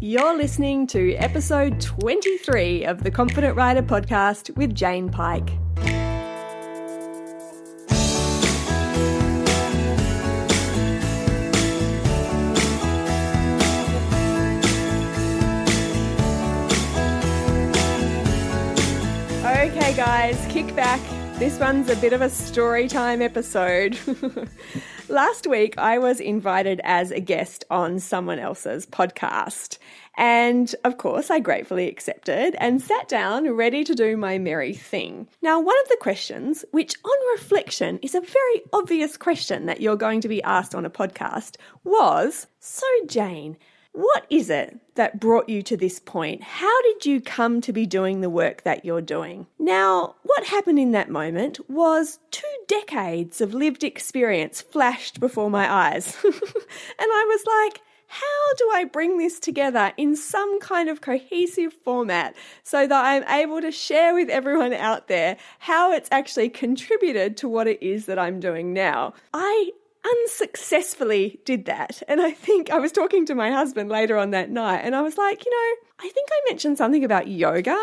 You're listening to episode 23 of the Confident Writer podcast with Jane Pike. Okay guys, kick back. This one's a bit of a story time episode. Last week, I was invited as a guest on someone else's podcast. And of course, I gratefully accepted and sat down ready to do my merry thing. Now, one of the questions, which on reflection is a very obvious question that you're going to be asked on a podcast, was, so Jane, what is it that brought you to this point? How did you come to be doing the work that you're doing? Now, what happened in that moment was 2 decades of lived experience flashed before my eyes. And I was like, how do I bring this together in some kind of cohesive format so that I'm able to share with everyone out there how it's actually contributed to what it is that I'm doing now? I unsuccessfully did that. And I think I was talking to my husband later on that night and I was like, I think I mentioned something about yoga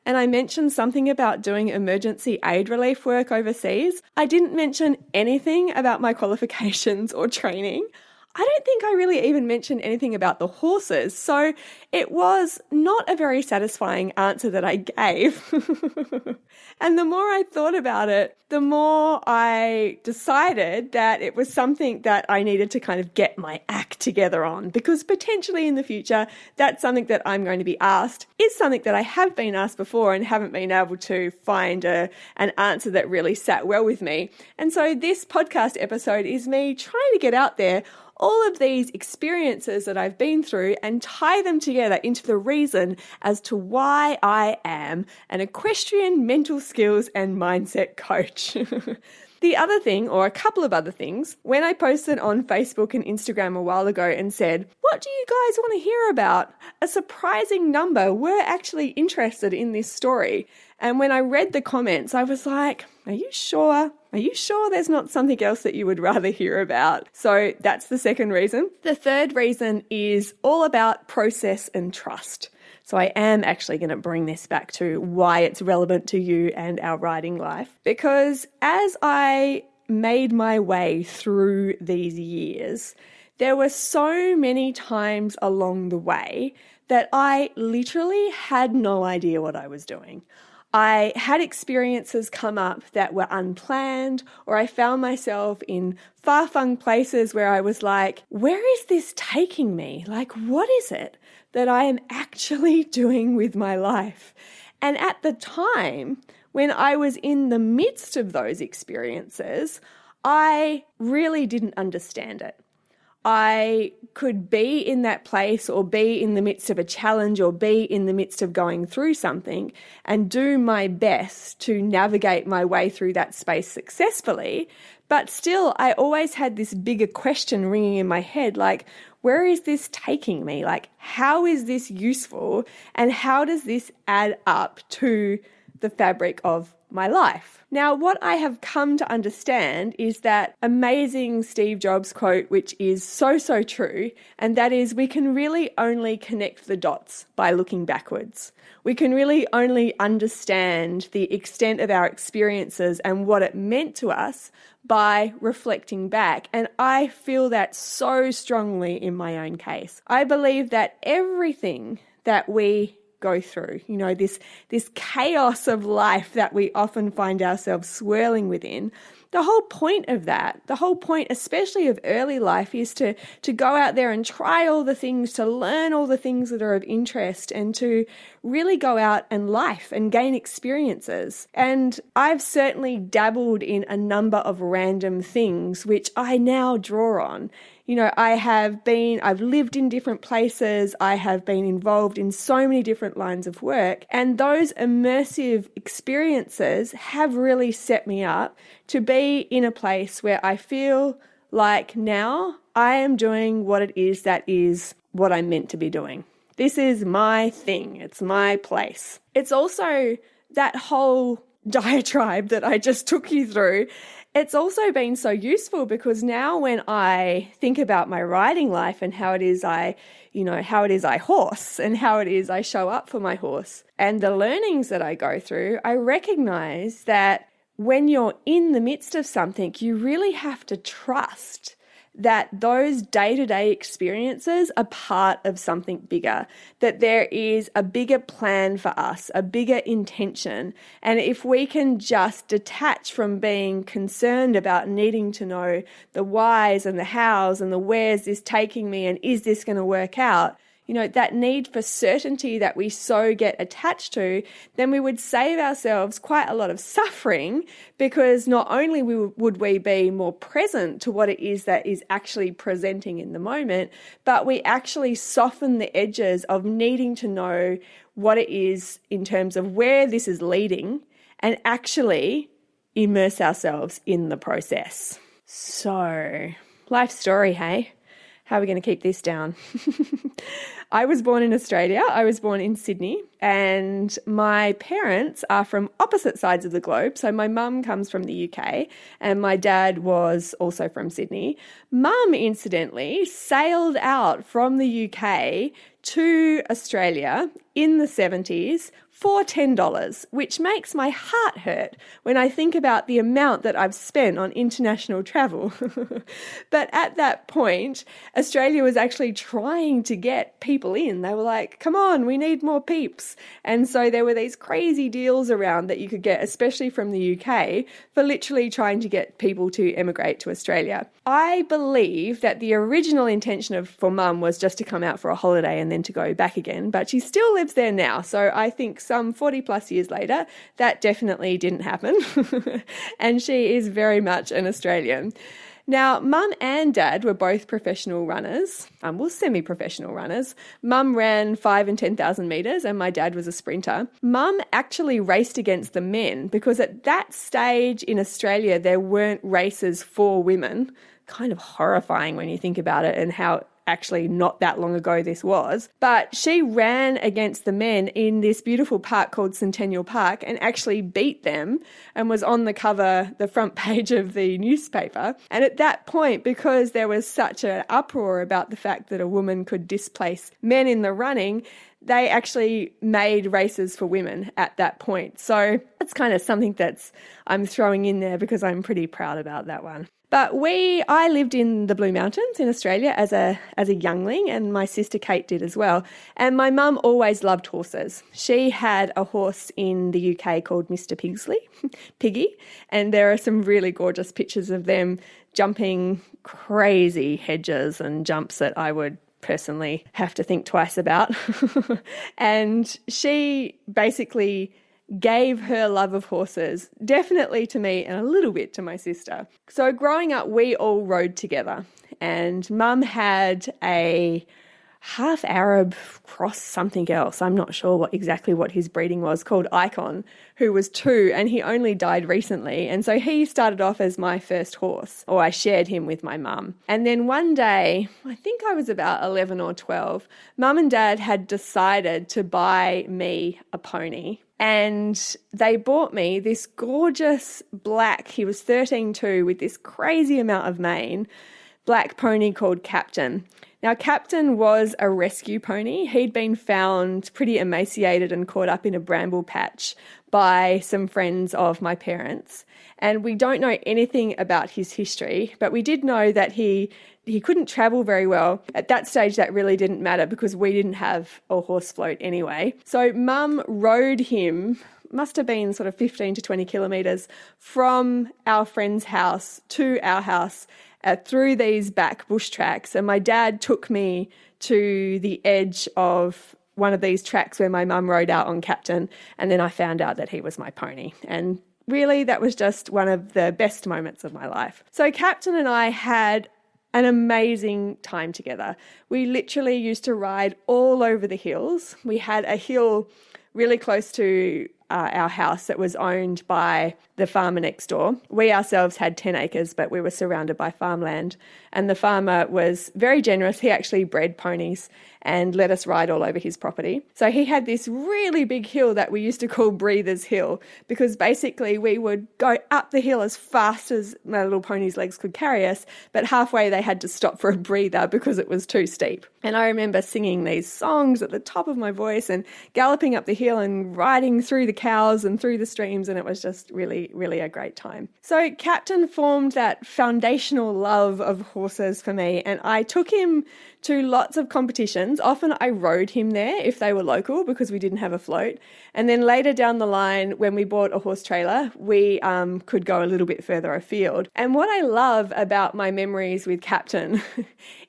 and I mentioned something about doing emergency aid relief work overseas. I didn't mention anything about my qualifications or training. I don't think I really even mentioned anything about the horses. So it was not a very satisfying answer that I gave. And the more I thought about it, the more I decided that it was something that I needed to kind of get my act together on, because potentially in the future, that's something that I'm going to be asked. Is something that I have been asked before and haven't been able to find an answer that really sat well with me. And so this podcast episode is me trying to get out there all of these experiences that I've been through and tie them together into the reason as to why I am an equestrian mental skills and mindset coach. The other thing, or a couple of other things, when I posted on Facebook and Instagram a while ago and said, what do you guys want to hear about? A surprising number were actually interested in this story. And when I read the comments, I was like, are you sure? Are you sure there's not something else that you would rather hear about? So that's the second reason. The third reason is all about process and trust. So I am actually going to bring this back to why it's relevant to you and our writing life. Because as I made my way through these years, there were so many times along the way that I literally had no idea what I was doing. I had experiences come up that were unplanned, or I found myself in far-flung places where I was like, where is this taking me? Like, what is it that I am actually doing with my life? And at the time, when I was in the midst of those experiences, I really didn't understand it. I could be in that place or be in the midst of a challenge or be in the midst of going through something and do my best to navigate my way through that space successfully. But still, I always had this bigger question ringing in my head, like, where is this taking me? Like, how is this useful? And how does this add up to the fabric of my life? Now, what I have come to understand is that amazing Steve Jobs quote, which is so true, and that is, we can really only connect the dots by looking backwards. We can really only understand the extent of our experiences and what it meant to us by reflecting back. And I feel that so strongly in my own case. I believe that everything that we go through, this chaos of life that we often find ourselves swirling within, the whole point of that, the whole point especially of early life, is to go out there and try all the things, to learn all the things that are of interest, and to really go out and life and gain experiences. And I've certainly dabbled in a number of random things which I now draw on. I've lived in different places. I have been involved in so many different lines of work. And those immersive experiences have really set me up to be in a place where I feel like now I am doing what it is that is what I'm meant to be doing. This is my thing. It's my place. It's also that whole diatribe that I just took you through. It's also been so useful because now when I think about my riding life and how it is I horse and how it is I show up for my horse and the learnings that I go through, I recognize that when you're in the midst of something, you really have to trust that those day-to-day experiences are part of something bigger, that there is a bigger plan for us, a bigger intention. And if we can just detach from being concerned about needing to know the whys and the hows and the where's this taking me and is this going to work out, that need for certainty that we so get attached to, then we would save ourselves quite a lot of suffering, because not only would we be more present to what it is that is actually presenting in the moment, but we actually soften the edges of needing to know what it is in terms of where this is leading and actually immerse ourselves in the process. So, life story, hey? How are we going to keep this down? I was born in Australia. I was born in Sydney, and my parents are from opposite sides of the globe. So my mum comes from the UK and my dad was also from Sydney. Mum, incidentally, sailed out from the UK to Australia in the 70s for $10, which makes my heart hurt when I think about the amount that I've spent on international travel. But at that point, Australia was actually trying to get people in. They were like, come on, we need more peeps. And so there were these crazy deals around that you could get, especially from the UK, for literally trying to get people to emigrate to Australia. I believe that the original intention for Mum was just to come out for a holiday and then to go back again, but she still lives there now. So I think some 40 plus years later, that definitely didn't happen. And she is very much an Australian. Now, Mum and Dad were both professional runners, semi-professional runners. Mum ran 5,000 and 10,000 metres and my dad was a sprinter. Mum actually raced against the men because at that stage in Australia, there weren't races for women. Kind of horrifying when you think about it and how actually not that long ago this was. But she ran against the men in this beautiful park called Centennial Park and actually beat them and was on the front page of the newspaper. And at that point, because there was such an uproar about the fact that a woman could displace men in the running, they actually made races for women at that point. So that's kind of something I'm throwing in there because I'm pretty proud about that one. But I lived in the Blue Mountains in Australia as a youngling, and my sister Kate did as well. And my mum always loved horses. She had a horse in the UK called Mr. Piggy, and there are some really gorgeous pictures of them jumping crazy hedges and jumps that I would personally have to think twice about. And she basically gave her love of horses definitely to me and a little bit to my sister. So growing up, we all rode together, and Mum had a half Arab cross something else. I'm not sure exactly what his breeding was, called Icon, who was 2 and he only died recently. And so he started off as my first horse, or I shared him with my mum. And then one day, I think I was about 11 or 12, Mum and Dad had decided to buy me a pony. And they bought me this gorgeous black, he was 13 too, with this crazy amount of mane, black pony called Captain. Now, Captain was a rescue pony. He'd been found pretty emaciated and caught up in a bramble patch by some friends of my parents. And we don't know anything about his history, but we did know that he couldn't travel very well. At that stage, that really didn't matter because we didn't have a horse float anyway. So Mum rode him, must have been sort of 15 to 20 kilometres from our friend's house to our house through these back bush tracks. And my dad took me to the edge of one of these tracks where my mum rode out on Captain. And then I found out that he was my pony. And really, that was just one of the best moments of my life. So Captain and I had an amazing time together. We literally used to ride all over the hills. We had a hill really close to our house that was owned by the farmer next door. We ourselves had 10 acres, but we were surrounded by farmland. And the farmer was very generous. He actually bred ponies and let us ride all over his property. So he had this really big hill that we used to call Breather's Hill, because basically we would go up the hill as fast as my little pony's legs could carry us, but halfway they had to stop for a breather because it was too steep. And I remember singing these songs at the top of my voice and galloping up the hill and riding through the cows and through the streams, and it was just really, really a great time. So Captain formed that foundational love of horses for me, and I took him to lots of competitions. Often I rode him there if they were local because we didn't have a float. And then later down the line, when we bought a horse trailer, we could go a little bit further afield. And what I love about my memories with Captain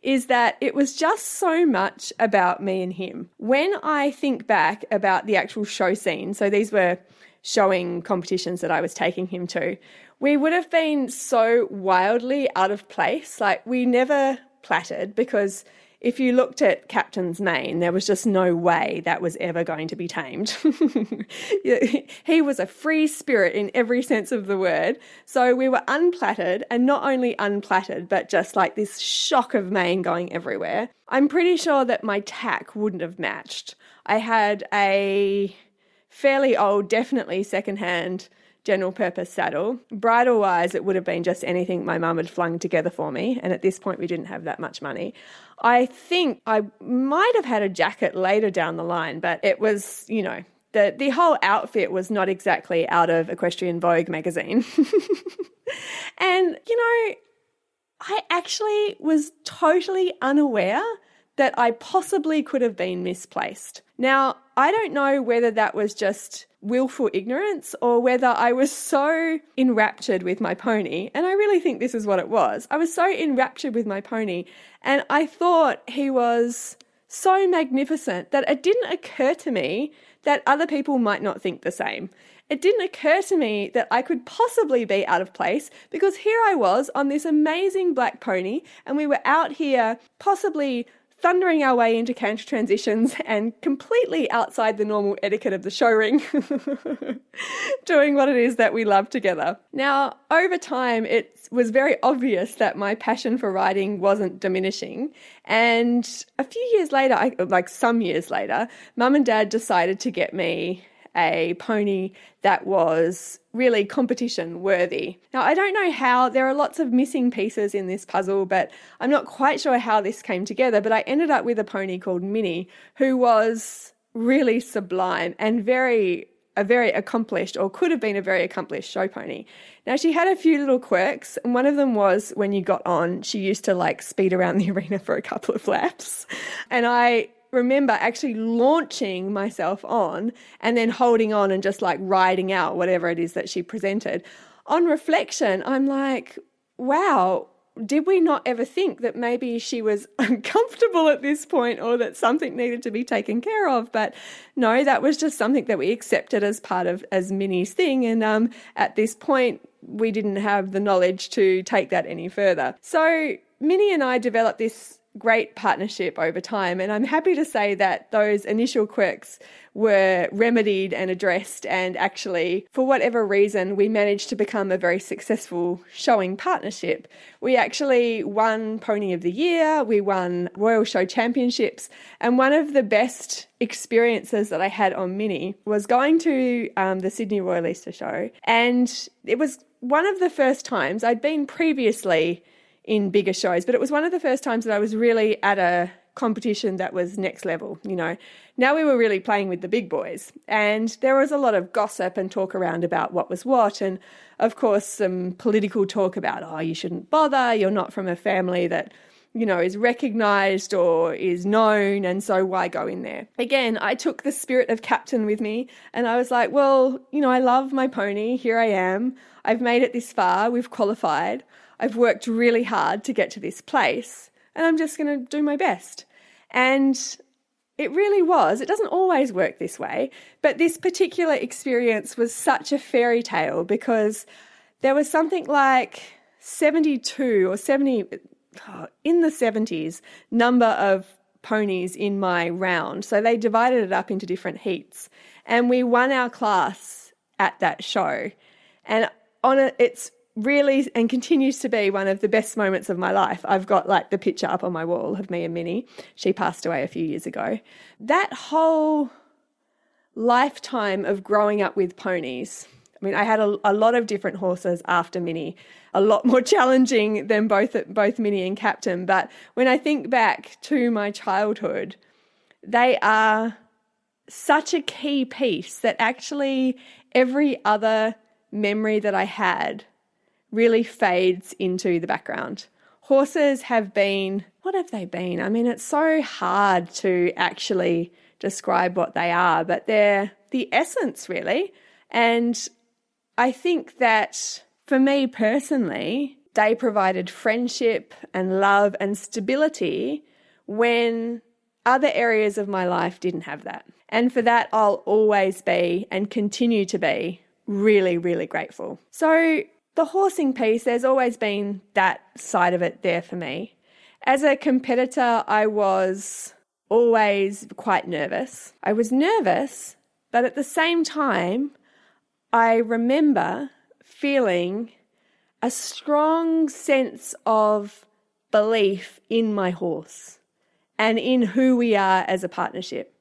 is that it was just so much about me and him. When I think back about the actual show scene, so these were showing competitions that I was taking him to, we would have been so wildly out of place. Like, we never platted, because if you looked at Captain's mane, there was just no way that was ever going to be tamed. He was a free spirit in every sense of the word. So we were unplatted, and not only unplatted, but just like this shock of mane going everywhere. I'm pretty sure that my tack wouldn't have matched. I had a fairly old, definitely secondhand general purpose saddle. Bridle wise, it would have been just anything my mum had flung together for me. And at this point, we didn't have that much money. I think I might have had a jacket later down the line, but it was, the whole outfit was not exactly out of Equestrian Vogue magazine. And, I actually was totally unaware that I possibly could have been misplaced. Now, I don't know whether that was just willful ignorance or whether I was so enraptured with my pony, and I really think this is what it was. I was so enraptured with my pony, and I thought he was so magnificent that it didn't occur to me that other people might not think the same. It didn't occur to me that I could possibly be out of place, because here I was on this amazing black pony, and we were out here possibly thundering our way into canter transitions and completely outside the normal etiquette of the show ring, doing what it is that we love together. Now, over time, it was very obvious that my passion for riding wasn't diminishing. And a few years later, some years later, Mum and Dad decided to get me a pony that was really competition worthy. Now, I don't know how, there are lots of missing pieces in this puzzle, but I'm not quite sure how this came together, but I ended up with a pony called Minnie, who was really sublime and a very accomplished, or could have been a very accomplished show pony. Now, she had a few little quirks, and one of them was when you got on, she used to speed around the arena for a couple of laps. And I remember actually launching myself on and then holding on and just riding out whatever it is that she presented. On reflection, I'm like, wow, did we not ever think that maybe she was uncomfortable at this point, or that something needed to be taken care of? But no, that was just something that we accepted as Minnie's thing. And at this point, we didn't have the knowledge to take that any further. So Minnie and I developed this great partnership over time, and I'm happy to say that those initial quirks were remedied and addressed, and actually, for whatever reason, we managed to become a very successful showing partnership. We actually won Pony of the Year, we won Royal Show Championships, and one of the best experiences that I had on Minnie was going to the Sydney Royal Easter Show, and it was one of the first times I'd been previously in bigger shows, but it was one of the first times that I was really at a competition that was next level. Now we were really playing with the big boys, and there was a lot of gossip and talk around about what was what, and of course some political talk about, oh, you shouldn't bother, you're not from a family that is recognised or is known, and so why go in there? Again, I took the spirit of Captain with me, and I was like, well, I love my pony, here I am, I've made it this far, we've qualified, I've worked really hard to get to this place, and I'm just going to do my best. And it really was. It doesn't always work this way, but this particular experience was such a fairy tale, because there was something like 72 or 70, in the 70s, number of ponies in my round. So they divided it up into different heats. And we won our class at that show. And it's really and continues to be one of the best moments of my life. I've got like the picture up on my wall of me and Minnie. She passed away a few years ago. That whole lifetime of growing up with ponies, I mean, I had a lot of different horses after Minnie, a lot more challenging than both Minnie and Captain. But when I think back to my childhood, they are such a key piece that actually every other memory that I had really fades into the background. Horses have been, what have they been? I mean, it's so hard to actually describe what they are, but they're the essence, really. And I think that for me personally, they provided friendship and love and stability when other areas of my life didn't have that. And for that, I'll always be and continue to be really, really grateful. So the horsing piece, there's always been that side of it there for me. As a competitor, I was always quite nervous. I was nervous, but at the same time, I remember feeling a strong sense of belief in my horse and in who we are as a partnership,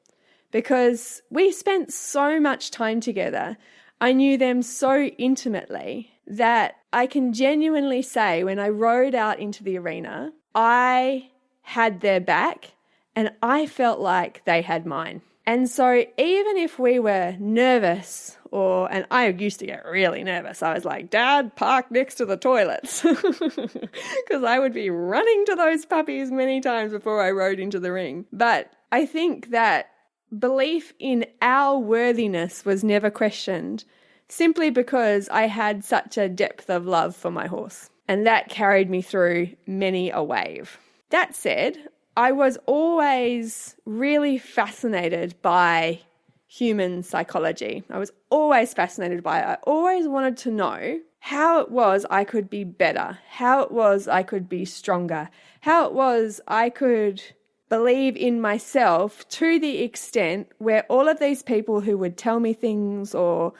because we spent so much time together. I knew them so intimately that I can genuinely say when I rode out into the arena, I had their back and I felt like they had mine. And so even if we were nervous, and I used to get really nervous, I was like, Dad, park next to the toilets, because I would be running to those puppies many times before I rode into the ring. But I think that belief in our worthiness was never questioned, simply because I had such a depth of love for my horse. And that carried me through many a wave. That said, I was always really fascinated by human psychology. I was always fascinated by it. I always wanted to know how it was I could be better, how it was I could be stronger, how it was I could believe in myself to the extent where all of these people who would tell me things or,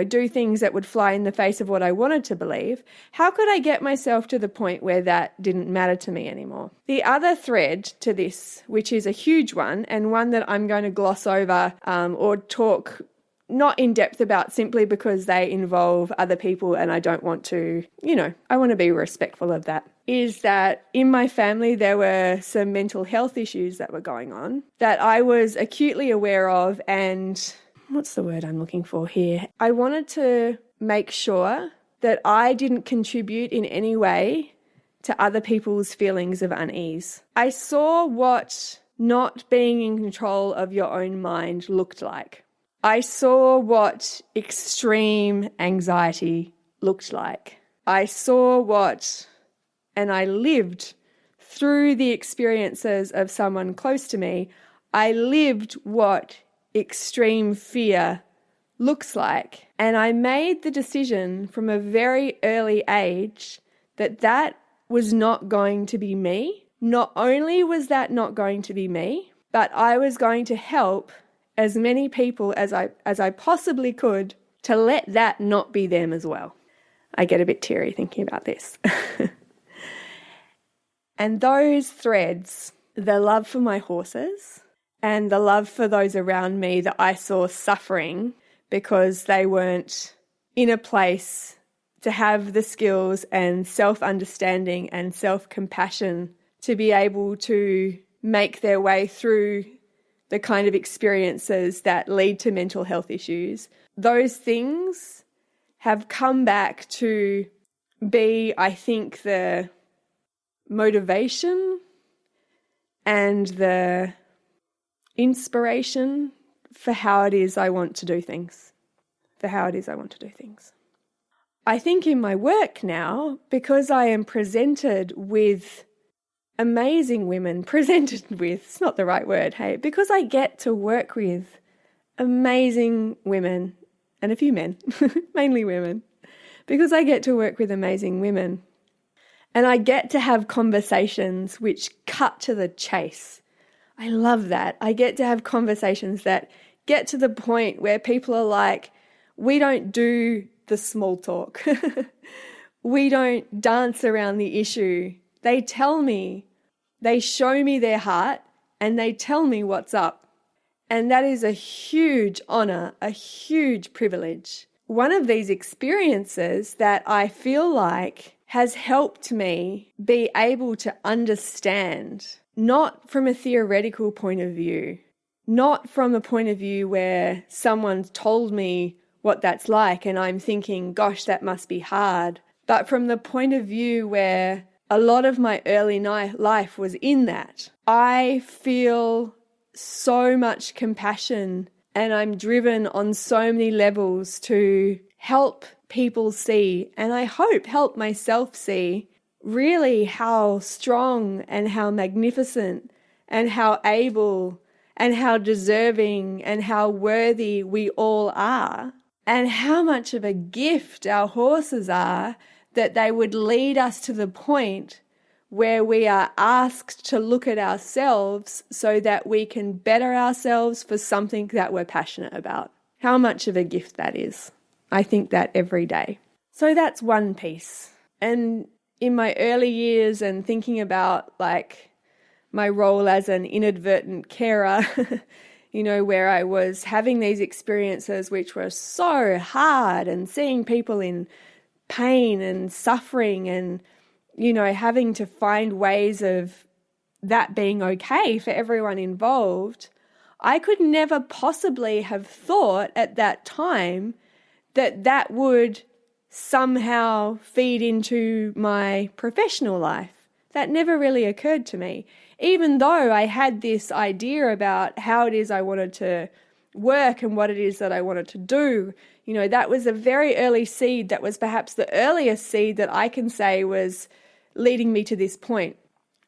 do things that would fly in the face of what I wanted to believe, how could I get myself to the point where that didn't matter to me anymore? The other thread to this, which is a huge one and one that I'm going to gloss over or talk not in depth about simply because they involve other people and I don't want to, I want to be respectful of that, is that in my family there were some mental health issues that were going on that I was acutely aware of, and what's the word I'm looking for here? I wanted to make sure that I didn't contribute in any way to other people's feelings of unease. I saw what not being in control of your own mind looked like. I saw what extreme anxiety looked like. I saw and I lived through the experiences of someone close to me. I lived what extreme fear looks like. And I made the decision from a very early age that was not going to be me. Not only was that not going to be me, but I was going to help as many people as I possibly could to let that not be them as well. I get a bit teary thinking about this. And those threads, the love for my horses and the love for those around me that I saw suffering because they weren't in a place to have the skills and self-understanding and self-compassion to be able to make their way through the kind of experiences that lead to mental health issues. Those things have come back to be, I think, the motivation and the inspiration for how it is I want to do things. I think in my work now, because I am presented with amazing women, it's not the right word, hey, because I get to work with amazing women and a few men, mainly women, because I get to work with amazing women and I get to have conversations which cut to the chase. I love that. I get to have conversations that get to the point where people are like, we don't do the small talk. We don't dance around the issue. They tell me, they show me their heart, and they tell me what's up. And that is a huge honor, a huge privilege. One of these experiences that I feel like has helped me be able to understand, not from a theoretical point of view, not from a point of view where someone's told me what that's like and I'm thinking, gosh, that must be hard, but from the point of view where a lot of my early life was in that. I feel so much compassion and I'm driven on so many levels to help people see, and I hope help myself see, really how strong and how magnificent and how able and how deserving and how worthy we all are, and how much of a gift our horses are that they would lead us to the point where we are asked to look at ourselves so that we can better ourselves for something that we're passionate about. How much of a gift that is. I think that every day. So that's one piece. And in my early years and thinking about like my role as an inadvertent carer, where I was having these experiences which were so hard and seeing people in pain and suffering and, having to find ways of that being okay for everyone involved, I could never possibly have thought at that time that that would somehow feed into my professional life. That never really occurred to me. Even though I had this idea about how it is I wanted to work and what it is that I wanted to do, that was a very early seed. That was perhaps the earliest seed that I can say was leading me to this point.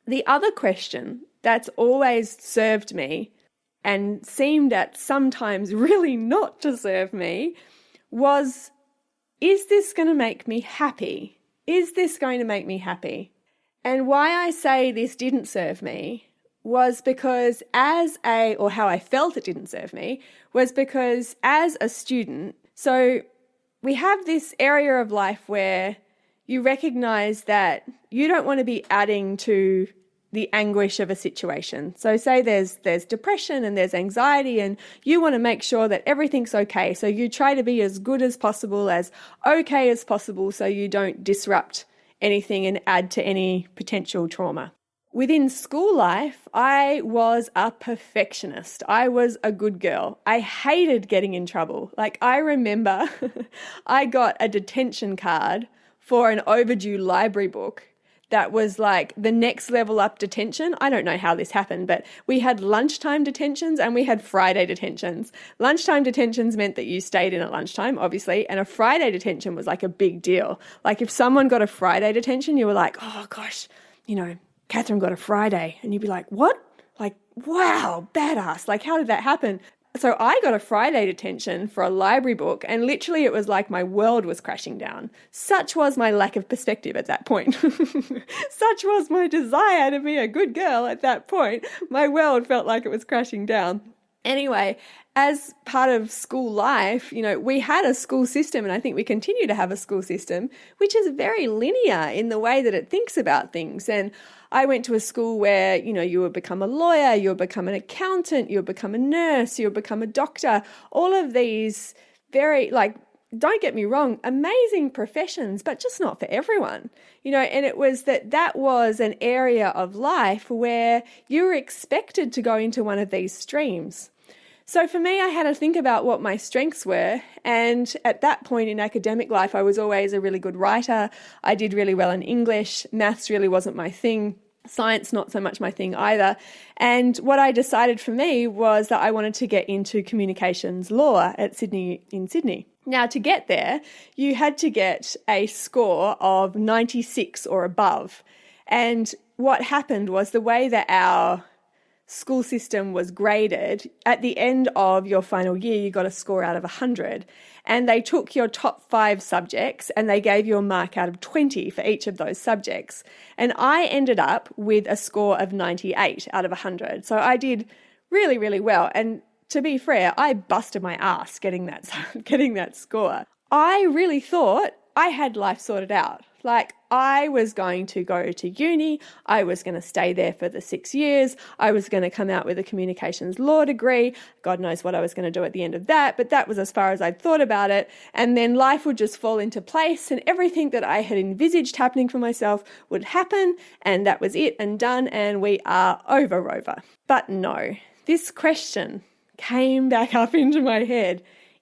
The other question that's always served me and seemed at sometimes really not to serve me was, is this going to make me happy? Is this going to make me happy? And why I say this didn't serve me was because how I felt it didn't serve me was because as a student, so we have this area of life where you recognize that you don't want to be adding to the anguish of a situation. So say there's depression and there's anxiety and you want to make sure that everything's okay. So you try to be as good as possible, as okay as possible, so you don't disrupt anything and add to any potential trauma. Within school life, I was a perfectionist. I was a good girl. I hated getting in trouble. Like I remember I got a detention card for an overdue library book that was like the next level up detention. I don't know how this happened, but we had lunchtime detentions and we had Friday detentions. Lunchtime detentions meant that you stayed in at lunchtime, obviously, and a Friday detention was like a big deal. Like if someone got a Friday detention, you were like, oh gosh, Catherine got a Friday. And you'd be like, what? Like, wow, badass. Like, how did that happen? So I got a Friday detention for a library book, and literally it was like my world was crashing down. Such was my lack of perspective at that point. Such was my desire to be a good girl at that point. My world felt like it was crashing down. Anyway, as part of school life, we had a school system, and I think we continue to have a school system, which is very linear in the way that it thinks about things. And I went to a school where, you would become a lawyer, you would become an accountant, you would become a nurse, you would become a doctor, all of these very, don't get me wrong, amazing professions, but just not for everyone, and it was that was an area of life where you were expected to go into one of these streams. So for me, I had to think about what my strengths were. And at that point in academic life, I was always a really good writer. I did really well in English. Maths really wasn't my thing. Science, not so much my thing either. And what I decided for me was that I wanted to get into communications law in Sydney. Now, to get there, you had to get a score of 96 or above. And what happened was the way that our school system was graded, at the end of your final year, you got a score out of 100. And they took your top 5 subjects and they gave you a mark out of 20 for each of those subjects. And I ended up with a score of 98 out of 100. So I did really, really well. And to be fair, I busted my ass getting that score. I really thought I had life sorted out. Like, I was going to go to uni, I was going to stay there for the 6 years, I was going to come out with a communications law degree, God knows what I was going to do at the end of that, but that was as far as I'd thought about it, and then life would just fall into place and everything that I had envisaged happening for myself would happen, and that was it and done, and we are over. But no, this question came back up into my head.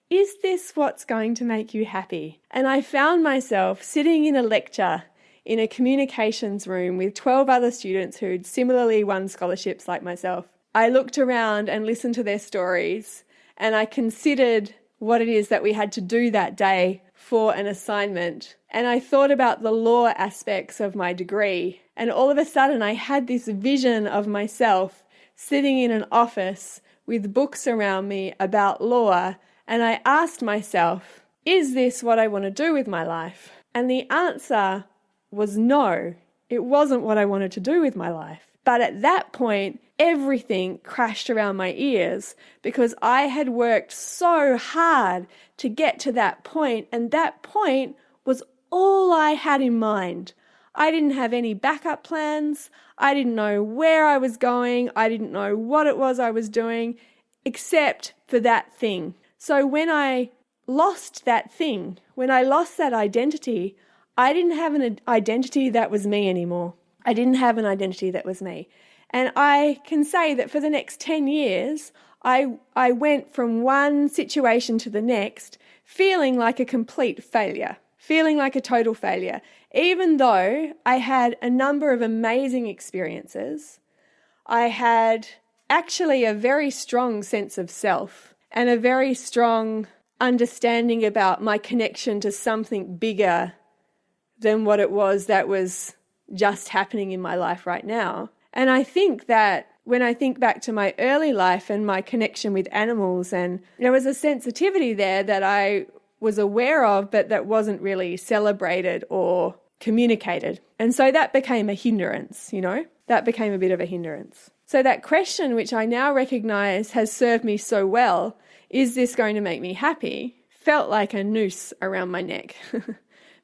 Is this what's going to make you happy? And I found myself sitting in a lecture in a communications room with 12 other students who'd similarly won scholarships like myself. I looked around and listened to their stories, and I considered what it is that we had to do that day for an assignment. And I thought about the law aspects of my degree. And all of a sudden I had this vision of myself sitting in an office with books around me about law. And I asked myself, is this what I want to do with my life? And the answer was no, it wasn't what I wanted to do with my life. But at that point, everything crashed around my ears because I had worked so hard to get to that point, and that point was all I had in mind. I didn't have any backup plans. I didn't know where I was going. I didn't know what it was I was doing, except for that thing. So when I lost that thing, when I lost that identity, I didn't have an identity that was me anymore. I didn't have an identity that was me. And I can say that for the next 10 years, I went from one situation to the next feeling like a complete failure, feeling like a total failure. Even though I had a number of amazing experiences, I had actually a very strong sense of self and a very strong understanding about my connection to something bigger than what it was that was just happening in my life right now. And I think that when I think back to my early life and my connection with animals, and there was a sensitivity there that I was aware of, but that wasn't really celebrated or communicated. And so that became a hindrance, that became a bit of a hindrance. So that question, which I now recognize has served me so well, is this going to make me happy, felt like a noose around my neck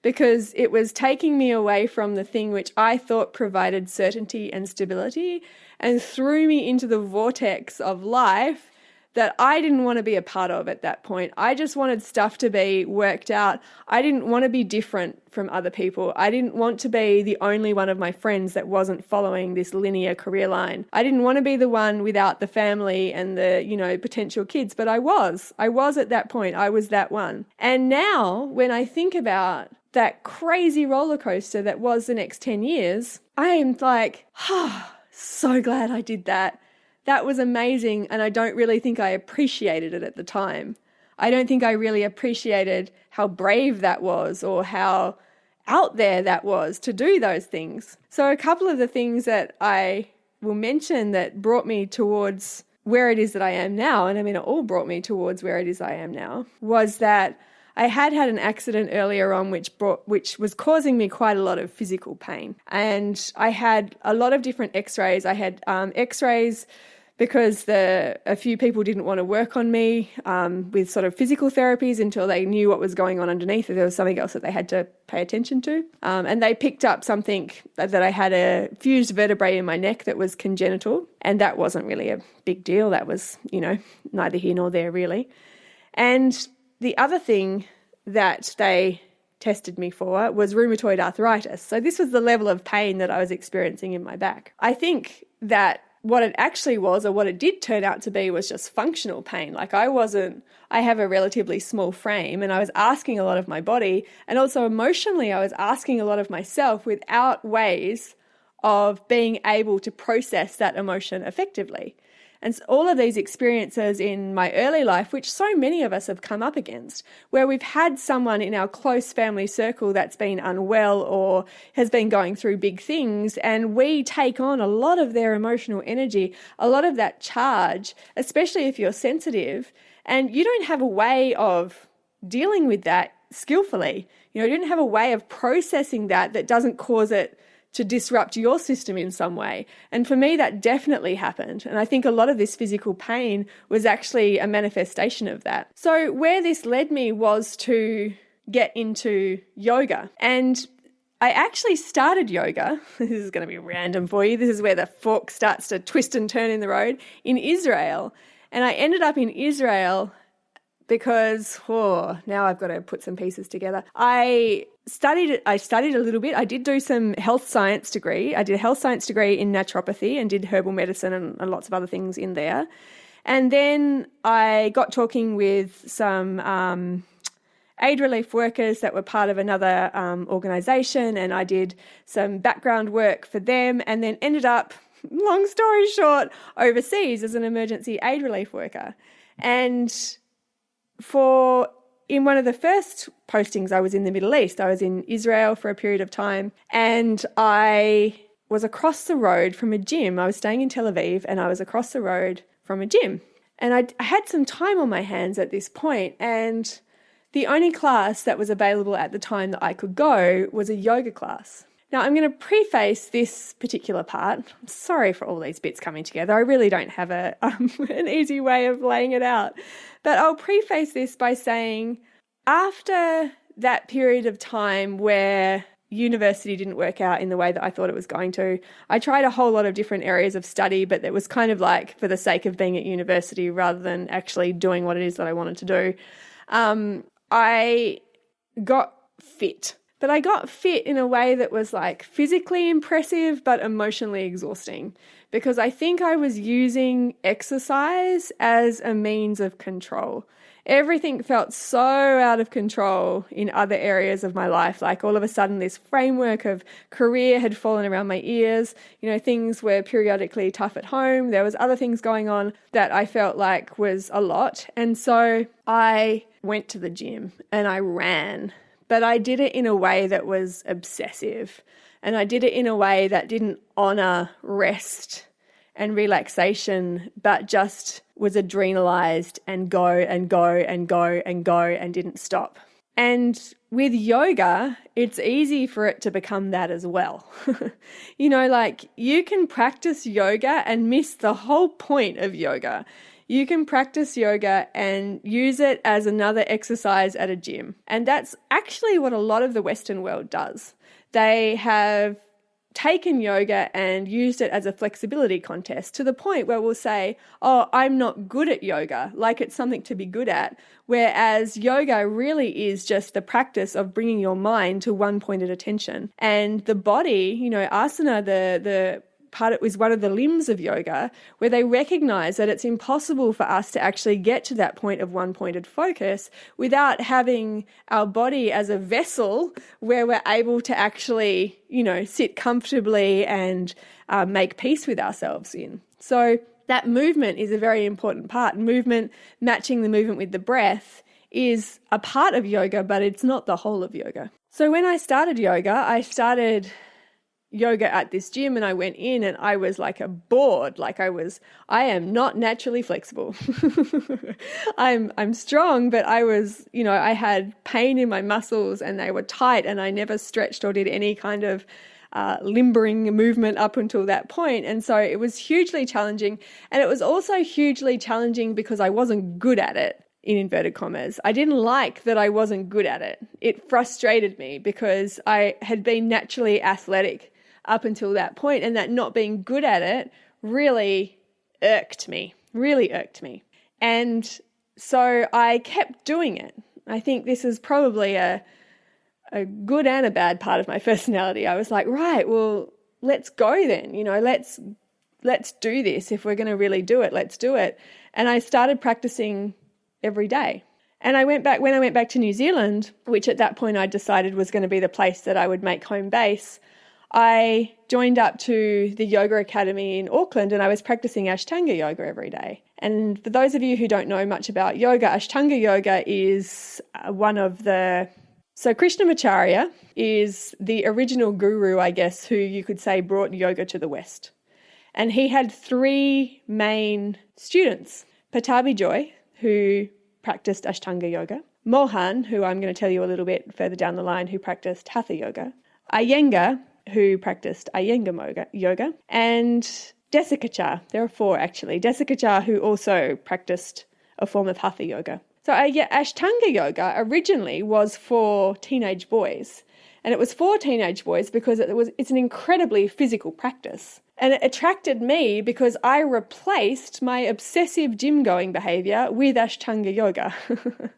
because it was taking me away from the thing which I thought provided certainty and stability and threw me into the vortex of life that I didn't want to be a part of at that point. I just wanted stuff to be worked out. I didn't want to be different from other people. I didn't want to be the only one of my friends that wasn't following this linear career line. I didn't want to be the one without the family and the, potential kids, but I was. I was at that point. I was that one. And now when I think about that crazy roller coaster that was the next 10 years, I am like, so glad I did that. That was amazing, and I don't really think I appreciated it at the time. I don't think I really appreciated how brave that was or how out there that was to do those things. So a couple of the things that I will mention that brought me towards where it is that I am now, and it all brought me towards where it is I am now, was that I had an accident earlier on which was causing me quite a lot of physical pain. And I had a lot of different x-rays. I had x-rays because a few people didn't want to work on me with sort of physical therapies until they knew what was going on underneath, if there was something else that they had to pay attention to. And they picked up something that I had a fused vertebrae in my neck that was congenital, and that wasn't really a big deal. That was, neither here nor there really. And the other thing that they tested me for was rheumatoid arthritis. So this was the level of pain that I was experiencing in my back. I think that what it actually was, or what it did turn out to be, was just functional pain. Like I have a relatively small frame, and I was asking a lot of my body, and also emotionally I was asking a lot of myself without ways of being able to process that emotion effectively. And so all of these experiences in my early life, which so many of us have come up against, where we've had someone in our close family circle that's been unwell or has been going through big things, and we take on a lot of their emotional energy, a lot of that charge, especially if you're sensitive, and you don't have a way of dealing with that skillfully. You don't have a way of processing that doesn't cause it to disrupt your system in some way. And for me, that definitely happened. And I think a lot of this physical pain was actually a manifestation of that. So where this led me was to get into yoga. And I actually started yoga. This is going to be random for you. This is where the fork starts to twist and turn in the road, in Israel. And I ended up in Israel because, now I've got to put some pieces together. I studied a little bit. I did do some health science degree. I did a health science degree in naturopathy and did herbal medicine and lots of other things in there. And then I got talking with some aid relief workers that were part of another organisation, and I did some background work for them, and then ended up, long story short, overseas as an emergency aid relief worker. And in one of the first postings, I was in the Middle East. I was in Israel for a period of time, and I was across the road from a gym. I was staying in Tel Aviv, and I was across the road from a gym. And I had some time on my hands at this point, and the only class that was available at the time that I could go was a yoga class. Now, I'm going to preface this particular part. I'm sorry for all these bits coming together. I really don't have an easy way of laying it out. But I'll preface this by saying, after that period of time where university didn't work out in the way that I thought it was going to, I tried a whole lot of different areas of study, but it was kind of like for the sake of being at university rather than actually doing what it is that I wanted to do. I got fit. But I got fit in a way that was like physically impressive but emotionally exhausting, because I think I was using exercise as a means of control. Everything felt so out of control in other areas of my life. Like all of a sudden this framework of career had fallen around my ears. Things were periodically tough at home. There was other things going on that I felt like was a lot. And so I went to the gym and I ran. But I did it in a way that was obsessive, and I did it in a way that didn't honor rest and relaxation, but just was adrenalized and go and go and go and go and didn't stop. And with yoga, it's easy for it to become that as well. You can practice yoga and miss the whole point of yoga. You can practice yoga and use it as another exercise at a gym. And that's actually what a lot of the Western world does. They have taken yoga and used it as a flexibility contest to the point where we'll say, oh, I'm not good at yoga, like it's something to be good at. Whereas yoga really is just the practice of bringing your mind to one pointed attention. And the body, asana, the part, it was one of the limbs of yoga, where they recognize that it's impossible for us to actually get to that point of one-pointed focus without having our body as a vessel where we're able to actually, sit comfortably and make peace with ourselves in. So that movement is a very important part. Movement, matching the movement with the breath, is a part of yoga, but it's not the whole of yoga. So when I started yoga at this gym, and I went in and I was like a board. I am not naturally flexible. I'm strong, but I had pain in my muscles and they were tight, and I never stretched or did any kind of limbering movement up until that point. And so it was hugely challenging. And it was also hugely challenging because I wasn't good at it, in inverted commas. I didn't like that I wasn't good at it. It frustrated me because I had been naturally athletic up until that point, and that not being good at it really irked me. And so I kept doing it. I think this is probably a good and a bad part of my personality. I was like, right, well, let's go then, let's do this. If we're going to really do it, let's do it. And I started practicing every day. And when I went back to New Zealand, which at that point I decided was going to be the place that I would make home base, I joined up to the yoga academy in Auckland and I was practicing Ashtanga yoga every day. And for those of you who don't know much about yoga, Ashtanga yoga is So Krishnamacharya is the original guru, I guess, who you could say brought yoga to the West. And he had 3 main students: Patabi Joy, who practiced Ashtanga yoga; Mohan, who I'm going to tell you a little bit further down the line, who practiced Hatha yoga; Iyengar, who practiced Iyengar yoga; and Desikachar. There are 4 actually. Desikachar, who also practiced a form of Hatha yoga. So Ashtanga yoga originally was for teenage boys. And it was for teenage boys because it's an incredibly physical practice. And it attracted me because I replaced my obsessive gym-going behavior with Ashtanga yoga.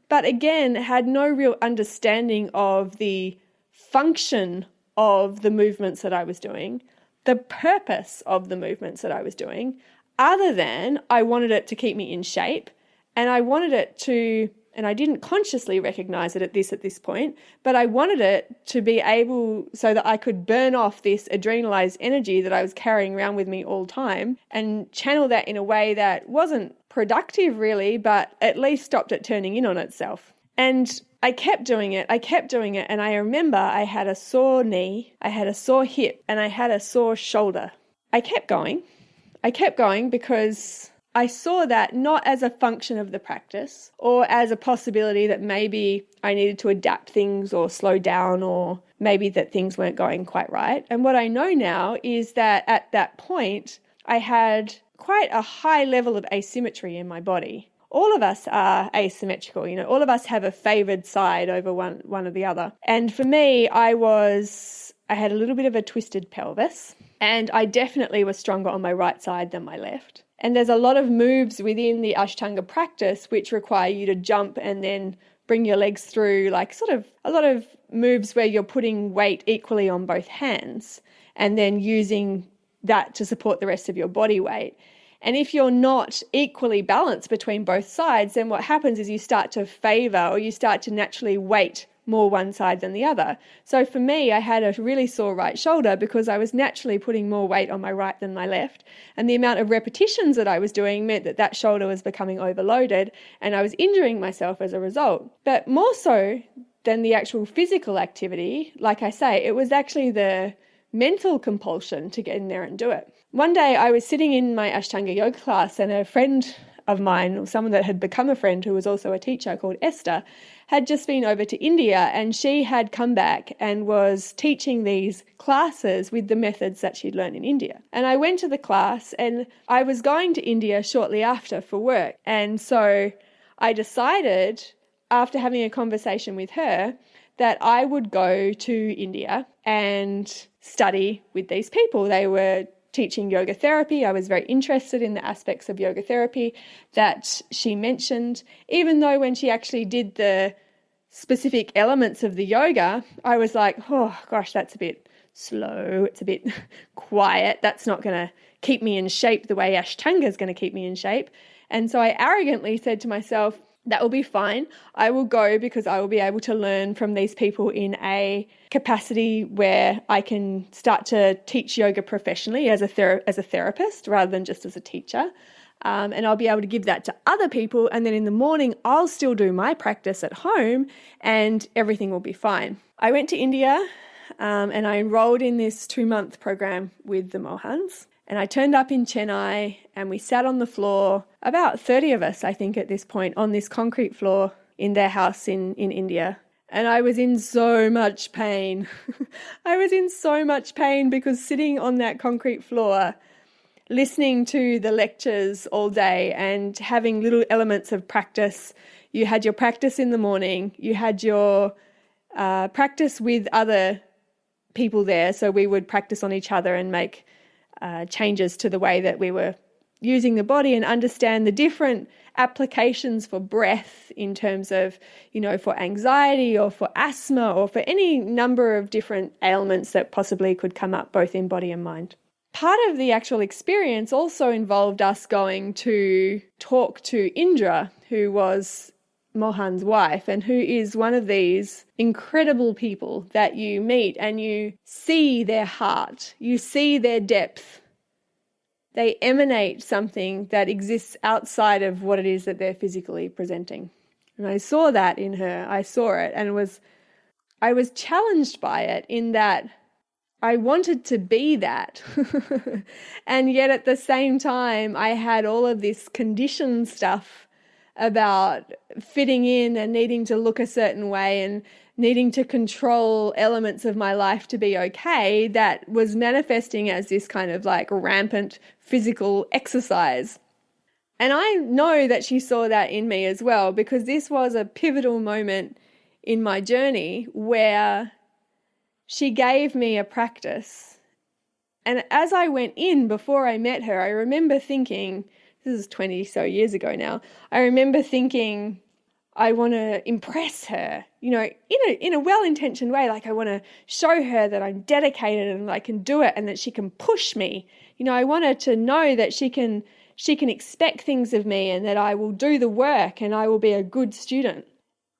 But again, had no real understanding of the function of the movements that I was doing, the purpose of the movements that I was doing, other than I wanted it to keep me in shape, and I wanted it to, and I didn't consciously recognize it at this point, but I wanted it to be able so that I could burn off this adrenalized energy that I was carrying around with me all the time and channel that in a way that wasn't productive really, but at least stopped it turning in on itself. And I kept doing it, and I remember I had a sore knee, I had a sore hip, and I had a sore shoulder. I kept going because I saw that not as a function of the practice or as a possibility that maybe I needed to adapt things or slow down or maybe that things weren't going quite right. And what I know now is that at that point, I had quite a high level of asymmetry in my body. All of us are asymmetrical, all of us have a favored side over one or the other. And for me, I had a little bit of a twisted pelvis, and I definitely was stronger on my right side than my left. And there's a lot of moves within the Ashtanga practice which require you to jump and then bring your legs through, like sort of a lot of moves where you're putting weight equally on both hands and then using that to support the rest of your body weight. And if you're not equally balanced between both sides, then what happens is you start to favor or you start to naturally weight more one side than the other. So for me, I had a really sore right shoulder because I was naturally putting more weight on my right than my left. And the amount of repetitions that I was doing meant that shoulder was becoming overloaded and I was injuring myself as a result. But more so than the actual physical activity, like I say, it was actually the mental compulsion to get in there and do it. One day I was sitting in my Ashtanga yoga class and a friend of mine, or someone that had become a friend who was also a teacher called Esther, had just been over to India, and she had come back and was teaching these classes with the methods that she'd learned in India. And I went to the class, and I was going to India shortly after for work. And so I decided, after having a conversation with her, that I would go to India and study with these people. They were teaching yoga therapy. I was very interested in the aspects of yoga therapy that she mentioned, even though when she actually did the specific elements of the yoga, I was like, oh gosh, that's a bit slow. It's a bit quiet. That's not going to keep me in shape the way Ashtanga is going to keep me in shape. And so I arrogantly said to myself, that will be fine. I will go because I will be able to learn from these people in a capacity where I can start to teach yoga professionally as a therapist rather than just as a teacher. And I'll be able to give that to other people. And then in the morning, I'll still do my practice at home and everything will be fine. I went to India and I enrolled in this 2-month program with the Mohans. And I turned up in Chennai and we sat on the floor, about 30 of us, I think, at this point, on this concrete floor in their house in India. And I was in so much pain. I was in so much pain because sitting on that concrete floor, listening to the lectures all day and having little elements of practice. You had your practice in the morning. You had your practice with other people there. So we would practice on each other and make changes to the way that we were using the body and understand the different applications for breath in terms of, for anxiety or for asthma or for any number of different ailments that possibly could come up both in body and mind. Part of the actual experience also involved us going to talk to Indra, who was Mohan's wife, and who is one of these incredible people that you meet and you see their heart, you see their depth. They emanate something that exists outside of what it is that they're physically presenting. And I saw that in her. I saw it, and I was challenged by it in that I wanted to be that. And yet at the same time, I had all of this conditioned stuff about fitting in and needing to look a certain way and needing to control elements of my life to be okay, that was manifesting as this kind of like rampant physical exercise. And I know that she saw that in me as well, because this was a pivotal moment in my journey where she gave me a practice. And as I went in before I met her, I remember thinking, this is 20 so years ago now, I remember thinking, I want to impress her, you know, in a well-intentioned way. Like I want to show her that I'm dedicated and I can do it and that she can push me. You know, I want her to know that she can expect things of me and that I will do the work and I will be a good student.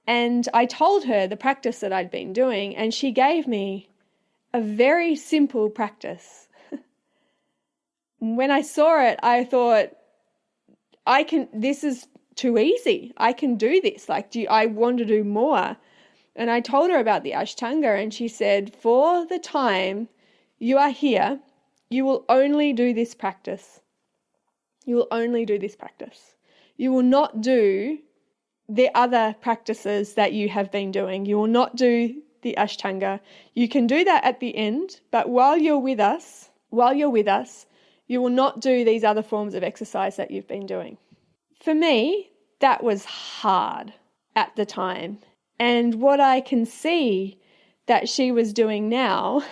And I told her the practice that I'd been doing, and she gave me a very simple practice. When I saw it, I thought, this is too easy. I can do this. Like, I want to do more. And I told her about the Ashtanga, and she said, for the time you are here, you will only do this practice. You will only do this practice. You will not do the other practices that you have been doing. You will not do the Ashtanga. You can do that at the end, but while you're with us, you will not do these other forms of exercise that you've been doing. For me, that was hard at the time. And what I can see that she was doing now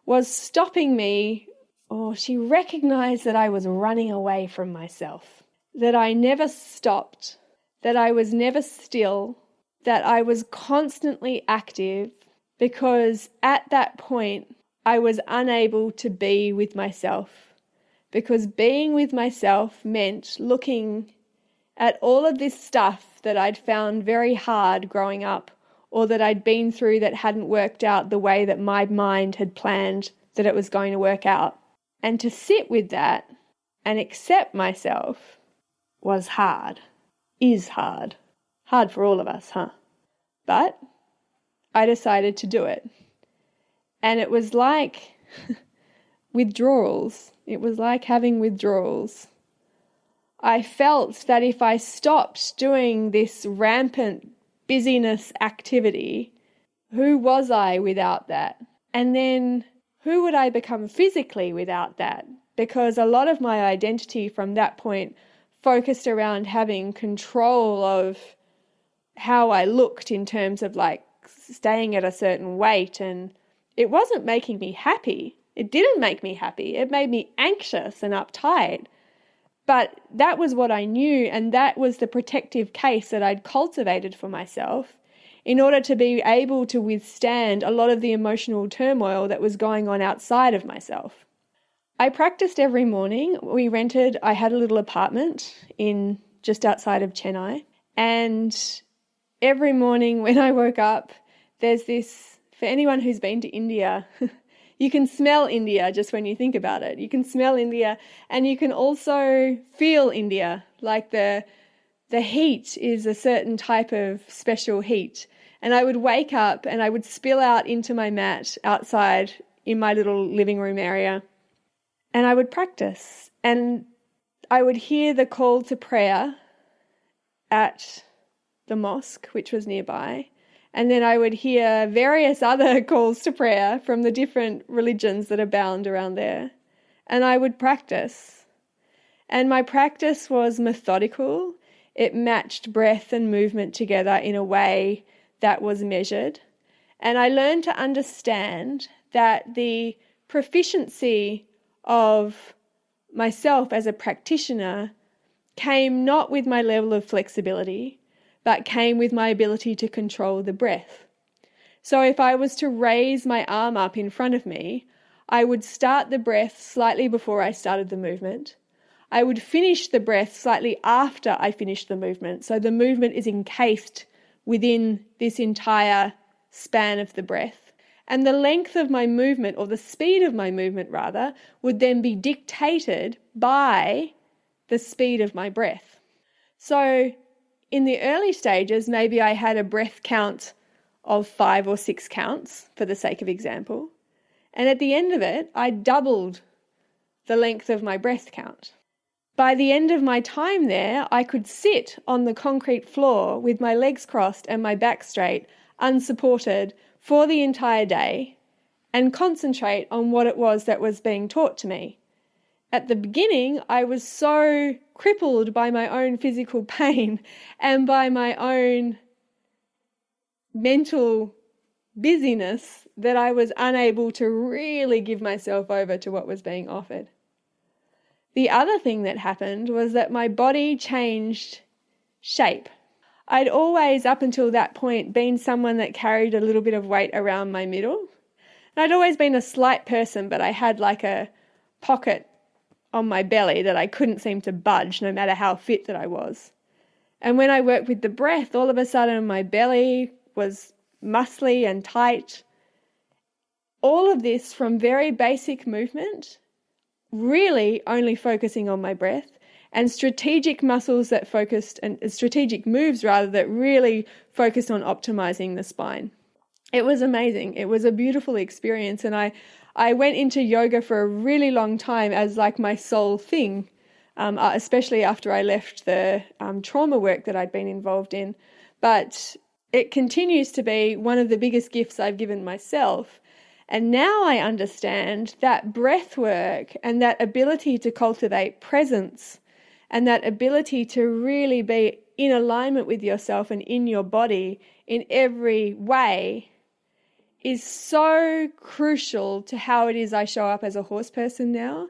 was stopping me, or she recognized that I was running away from myself, that I never stopped, that I was never still, that I was constantly active, because at that point I was unable to be with myself, because being with myself meant looking at all of this stuff that I'd found very hard growing up, or that I'd been through that hadn't worked out the way that my mind had planned that it was going to work out. And to sit with that and accept myself was hard. Is hard. Hard for all of us, huh? But I decided to do it. And it was like withdrawals. It was like having withdrawals. I felt that if I stopped doing this rampant busyness activity, who was I without that? And then who would I become physically without that? Because a lot of my identity from that point focused around having control of how I looked in terms of like staying at a certain weight, and it wasn't making me happy. It didn't make me happy. It made me anxious and uptight. But that was what I knew, and that was the protective case that I'd cultivated for myself in order to be able to withstand a lot of the emotional turmoil that was going on outside of myself. I practiced every morning. I had a little apartment in just outside of Chennai, and every morning when I woke up, there's this, for anyone who's been to India, you can smell India just when you think about it. You can smell India, and you can also feel India, like the heat is a certain type of special heat. And I would wake up and I would spill out into my mat outside in my little living room area, and I would practice, and I would hear the call to prayer at the mosque, which was nearby. And then I would hear various other calls to prayer from the different religions that are bound around there. And I would practice. And my practice was methodical. It matched breath and movement together in a way that was measured. And I learned to understand that the proficiency of myself as a practitioner came not with my level of flexibility, but came with my ability to control the breath. So if I was to raise my arm up in front of me, I would start the breath slightly before I started the movement. I would finish the breath slightly after I finished the movement. So the movement is encased within this entire span of the breath. And the length of my movement, or the speed of my movement rather, would then be dictated by the speed of my breath. So in the early stages, maybe I had a breath count of 5 or 6 counts for the sake of example. And at the end of it, I doubled the length of my breath count. By the end of my time there, I could sit on the concrete floor with my legs crossed and my back straight, unsupported, for the entire day and concentrate on what it was that was being taught to me. At the beginning, I was so crippled by my own physical pain and by my own mental busyness that I was unable to really give myself over to what was being offered. The other thing that happened was that my body changed shape. I'd always, up until that point, been someone that carried a little bit of weight around my middle. And I'd always been a slight person, but I had like a pocket on my belly that I couldn't seem to budge no matter how fit that I was. And when I worked with the breath, all of a sudden my belly was muscly and tight. All of this from very basic movement, really only focusing on my breath, and strategic muscles that focused, and strategic moves rather, that really focused on optimizing the spine. It was amazing. It was a beautiful experience. And I went into yoga for a really long time as like my sole thing, especially after I left the trauma work that I'd been involved in. But it continues to be one of the biggest gifts I've given myself. And now I understand that breath work and that ability to cultivate presence and that ability to really be in alignment with yourself and in your body in every way is so crucial to how it is I show up as a horse person now.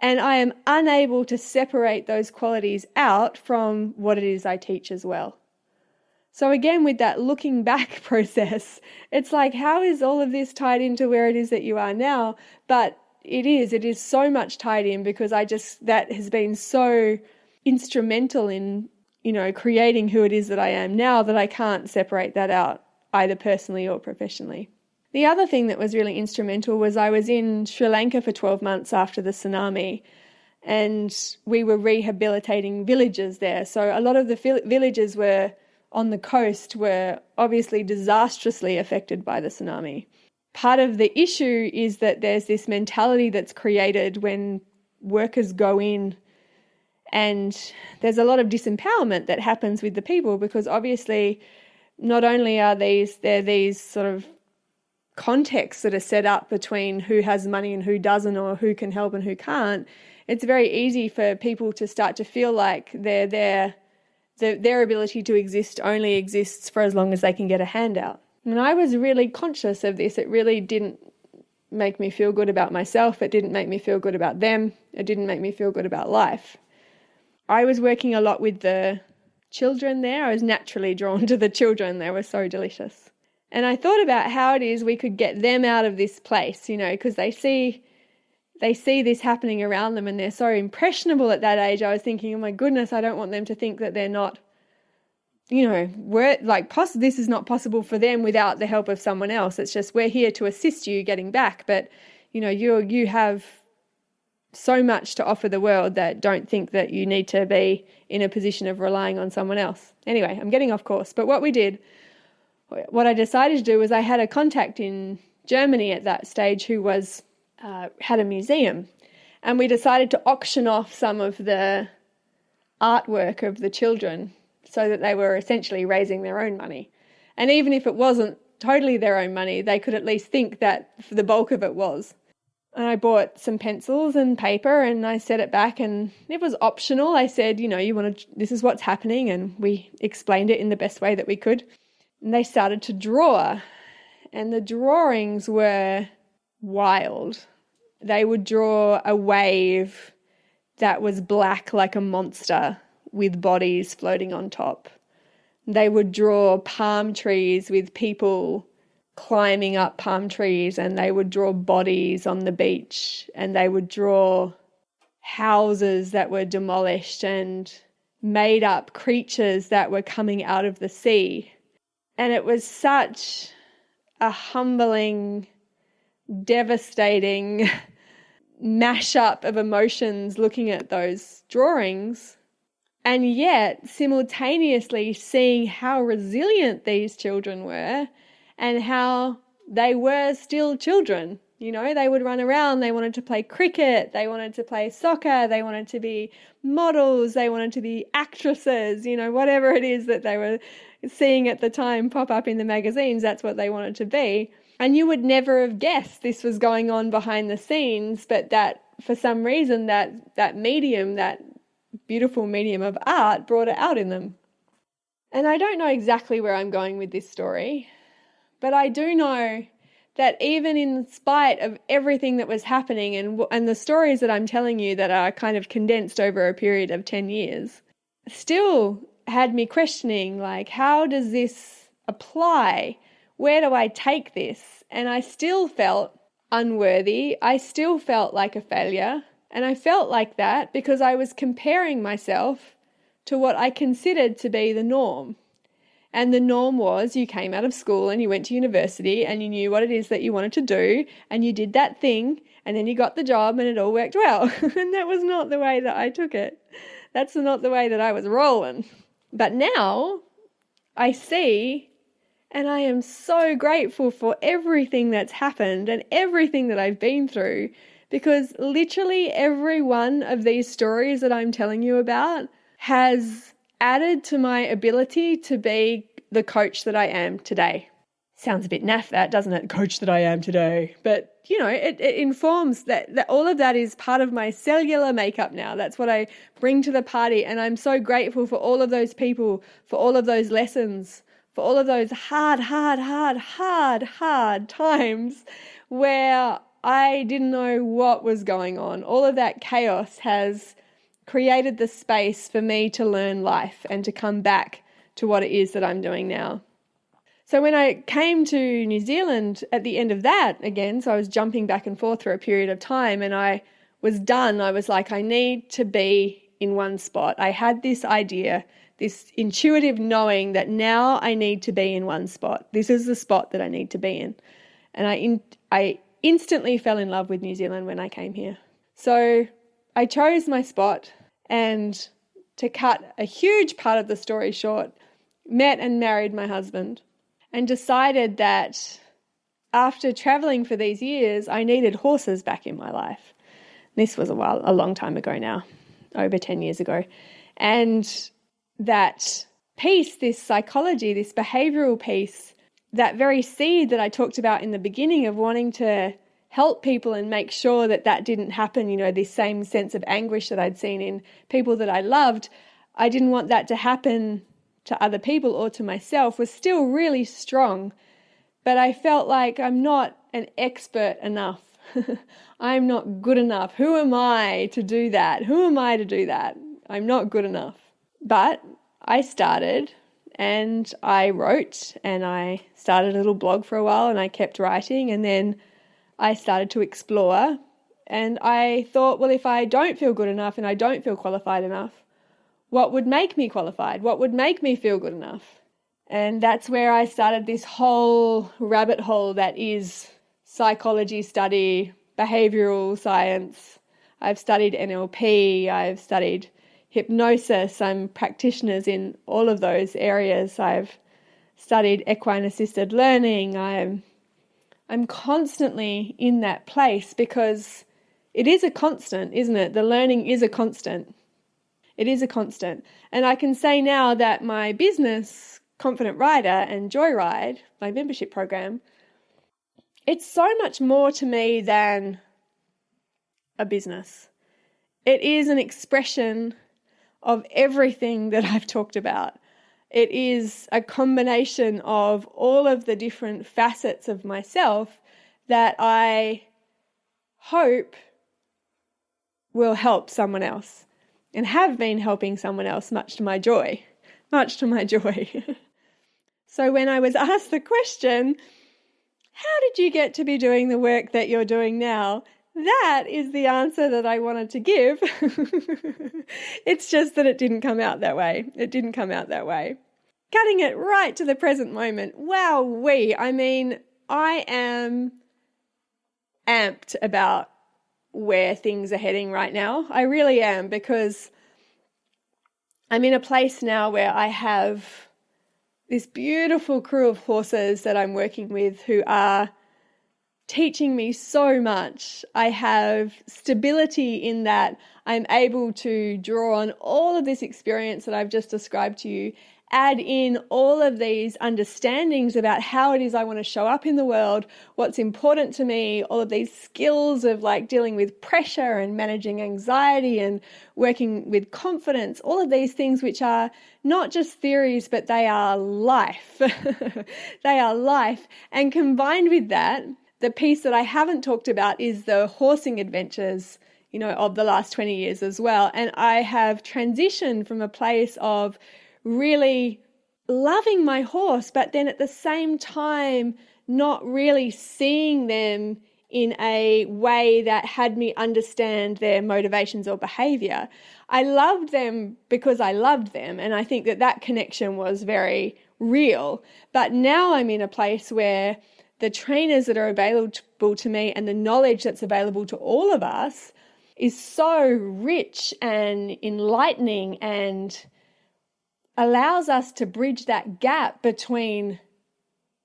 And I am unable to separate those qualities out from what it is I teach as well. So again, with that looking back process, it's like, how is all of this tied into where it is that you are now? But it is so much tied in, because that has been so instrumental in, creating who it is that I am now, that I can't separate that out either personally or professionally. The other thing that was really instrumental was I was in Sri Lanka for 12 months after the tsunami, and we were rehabilitating villages there. So a lot of the villages on the coast were obviously disastrously affected by the tsunami. Part of the issue is that there's this mentality that's created when workers go in, and there's a lot of disempowerment that happens with the people, because obviously not only are there these sort of contexts that are set up between who has money and who doesn't, or who can help and who can't, it's very easy for people to start to feel like their ability to exist only exists for as long as they can get a handout. And I was really conscious of this. It really didn't make me feel good about myself. It didn't make me feel good about them. It didn't make me feel good about life. I was working a lot with the children there. I was naturally drawn to the children. They were so delicious. And I thought about how it is we could get them out of this place, because they see this happening around them and they're so impressionable at that age. I was thinking, oh my goodness, I don't want them to think that they're not, this is not possible for them without the help of someone else. It's just, we're here to assist you getting back. But, you have so much to offer the world that don't think that you need to be in a position of relying on someone else. Anyway, I'm getting off course. But what I decided to do was I had a contact in Germany at that stage who had a museum, and we decided to auction off some of the artwork of the children so that they were essentially raising their own money. And even if it wasn't totally their own money, they could at least think that the bulk of it was. And I bought some pencils and paper and I set it back, and it was optional. I said, this is what's happening, and we explained it in the best way that we could. And they started to draw, and the drawings were wild. They would draw a wave that was black like a monster with bodies floating on top. They would draw palm trees with people climbing up palm trees, and they would draw bodies on the beach, and they would draw houses that were demolished and made up creatures that were coming out of the sea. And it was such a humbling, devastating mashup of emotions looking at those drawings, and yet simultaneously seeing how resilient these children were and how they were still children. They would run around, they wanted to play cricket, they wanted to play soccer, they wanted to be models, they wanted to be actresses, whatever it is that they were seeing at the time pop up in the magazines, that's what they wanted to be. And you would never have guessed this was going on behind the scenes, but that for some reason that medium, that beautiful medium of art, brought it out in them. And I don't know exactly where I'm going with this story, but I do know that even in spite of everything that was happening and the stories that I'm telling you that are kind of condensed over a period of 10 years, still had me questioning, like, how does this apply? Where do I take this? And I still felt unworthy. I still felt like a failure. And I felt like that because I was comparing myself to what I considered to be the norm. And the norm was you came out of school and you went to university and you knew what it is that you wanted to do and you did that thing and then you got the job and it all worked well. And that was not the way that I took it. That's not the way that I was rolling. But now I see, and I am so grateful for everything that's happened and everything that I've been through, because literally every one of these stories that I'm telling you about has added to my ability to be the coach that I am today. Sounds a bit naff, that, doesn't it? Coach that I am today. But, it informs that all of that is part of my cellular makeup now. That's what I bring to the party. And I'm so grateful for all of those people, for all of those lessons, for all of those hard times where I didn't know what was going on. All of that chaos has created the space for me to learn life and to come back to what it is that I'm doing now. So when I came to New Zealand at the end of that again, so I was jumping back and forth for a period of time and I was done. I was like, I need to be in one spot. I had this idea, this intuitive knowing that now I need to be in one spot. This is the spot that I need to be in. And I instantly fell in love with New Zealand when I came here. So I chose my spot, and to cut a huge part of the story short, met and married my husband and decided that after traveling for these years, I needed horses back in my life. This was a long time ago now, over 10 years ago. And that piece, this psychology, this behavioral piece, that very seed that I talked about in the beginning of wanting to help people and make sure that that didn't happen, this same sense of anguish that I'd seen in people that I loved, I didn't want that to happen to other people or to myself, was still really strong. But I felt like I'm not an expert enough. I'm not good enough. Who am I to do that? Who am I to do that? I'm not good enough. But I started and I wrote and I started a little blog for a while and I kept writing, and then I started to explore, and I thought, well, if I don't feel good enough and I don't feel qualified enough, what would make me qualified? What would make me feel good enough? And that's where I started this whole rabbit hole that is psychology study, behavioral science. I've studied NLP, I've studied hypnosis. I'm practitioners in all of those areas. I've studied equine assisted learning. I'm constantly in that place because it is a constant, isn't it? The learning is a constant. It is a constant. And I can say now that my business, Confident Rider and Joyride, my membership program, it's so much more to me than a business. It is an expression of everything that I've talked about. It is a combination of all of the different facets of myself that I hope will help someone else and have been helping someone else, much to my joy. So when I was asked the question, how did you get to be doing the work that you're doing now? that is the answer that I wanted to give. It's just that it didn't come out that way. It didn't come out that way. Cutting it right to the present moment. Wowee. I mean, I am amped about where things are heading right now. I really am, because I'm in a place now where I have this beautiful crew of horses that I'm working with who are teaching me so much. I have stability in that I'm able to draw on all of this experience that I've just described to you, add in all of these understandings about how it is I want to show up in the world, what's important to me, all of these skills of like dealing with pressure and managing anxiety and working with confidence, all of these things which are not just theories, but they are life. They are life. And combined with that, the piece that I haven't talked about is the horsing adventures, of the last 20 years as well. And I have transitioned from a place of really loving my horse, but then at the same time, not really seeing them in a way that had me understand their motivations or behavior. I loved them because I loved them. And I think that connection was very real. But now I'm in a place where the trainers that are available to me and the knowledge that's available to all of us is so rich and enlightening and allows us to bridge that gap between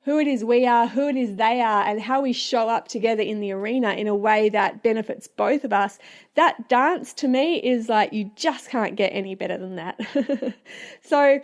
who it is we are, who it is they are, and how we show up together in the arena in a way that benefits both of us. That dance to me is like, you just can't get any better than that. So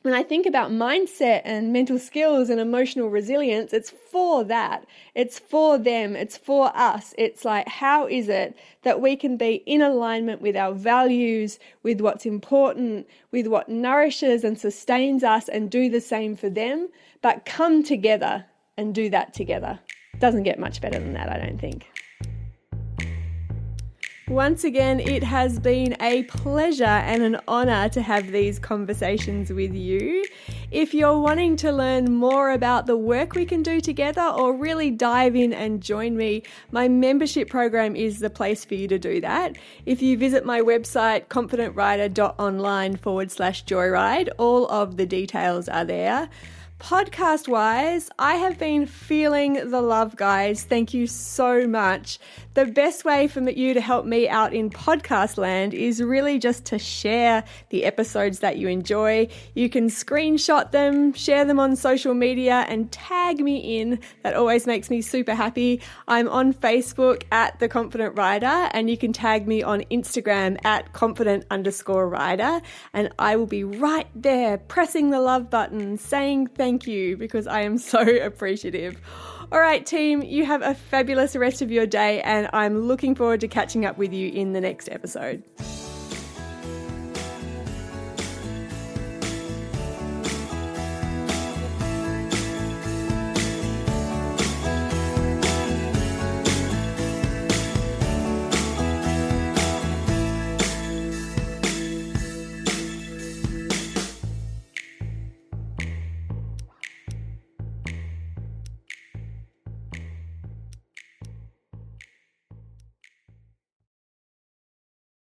when I think about mindset and mental skills and emotional resilience, it's for that. It's for them. It's for us. It's like, how is it that we can be in alignment with our values, with what's important, with what nourishes and sustains us, and do the same for them, but come together and do that together. Doesn't get much better than that, I don't think. Once again, it has been a pleasure and an honor to have these conversations with you. If you're wanting to learn more about the work we can do together or really dive in and join me, my membership program is the place for you to do that. If you visit my website, confidentrider.online/joyride, all of the details are there. Podcast-wise, I have been feeling the love, guys. Thank you so much. The best way for you to help me out in podcast land is really just to share the episodes that you enjoy. You can screenshot them, share them on social media, and tag me in. That always makes me super happy. I'm on Facebook at The Confident Rider, and you can tag me on Instagram at confident_rider, and I will be right there pressing the love button, saying thank you, because I am so appreciative. All right, team, you have a fabulous rest of your day, and I'm looking forward to catching up with you in the next episode.